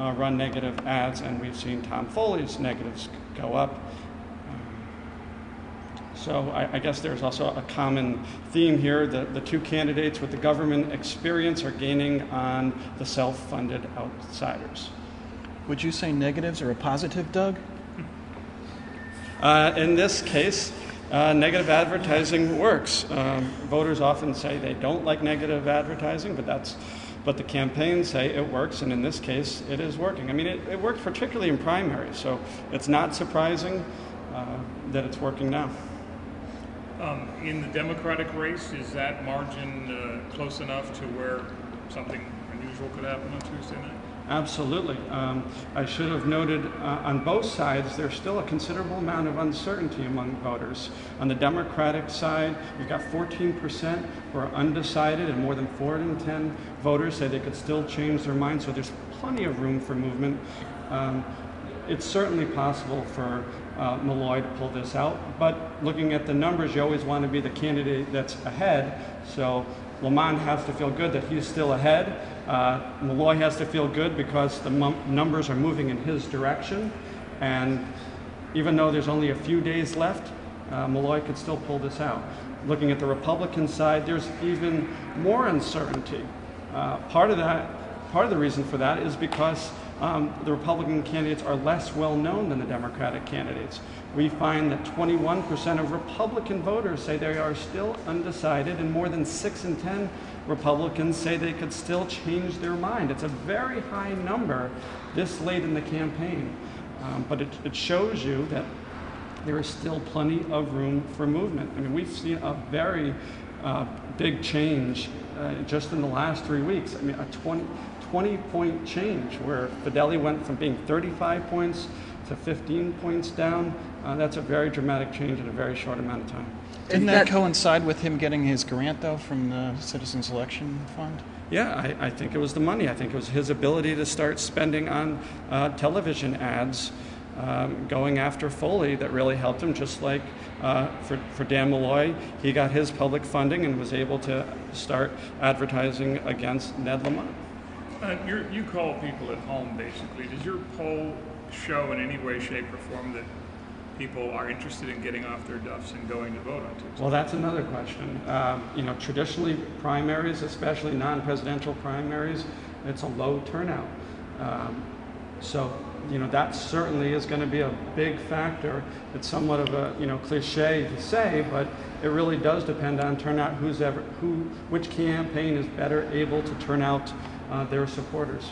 run negative ads, and we've seen Tom Foley's negatives go up. So I guess there's also a common theme here. The two candidates with the government experience are gaining on the self-funded outsiders. Would you say negatives are a positive, Doug? In this case, negative advertising works. Voters often say they don't like negative advertising, but the campaigns say it works, and in this case, it is working. I mean, it worked particularly in primaries, so it's not surprising that it's working now. In the Democratic race, is that margin close enough to where something unusual could happen on Tuesday night? Absolutely. I should have noted on both sides, there's still a considerable amount of uncertainty among voters. On the Democratic side, you've got 14% who are undecided, and more than 4 in 10 voters say they could still change their mind, so there's plenty of room for movement. It's certainly possible for Malloy to pull this out, but looking at the numbers, you always want to be the candidate that's ahead, so Lamont has to feel good that he's still ahead. Malloy has to feel good because the numbers are moving in his direction, and even though there's only a few days left, Malloy could still pull this out. Looking at the Republican side, there's even more uncertainty. Part of the reason for that is because the Republican candidates are less well known than the Democratic candidates. We find that 21% of Republican voters say they are still undecided, and more than 6 in 10 Republicans say they could still change their mind. It's a very high number this late in the campaign, but it shows you that there is still plenty of room for movement. I mean, we've seen a very big change just in the last 3 weeks. I mean, a 20-point change where Fideli went from being 35 points to 15 points down. That's a very dramatic change in a very short amount of time. Didn't that coincide with him getting his grant, though, from the Citizens Election Fund? Yeah, I think it was the money. I think it was his ability to start spending on television ads, going after Foley, that really helped him, just like for Dan Malloy. He got his public funding and was able to start advertising against Ned Lamont. You call people at home, basically. Does your poll show in any way, shape, or form that people are interested in getting off their duffs and going to vote on Tuesday? Well, that's another question. Traditionally, primaries, especially non-presidential primaries, it's a low turnout. So that certainly is going to be a big factor. It's somewhat of a cliche to say, but it really does depend on turnout. Which campaign is better able to turn out their supporters.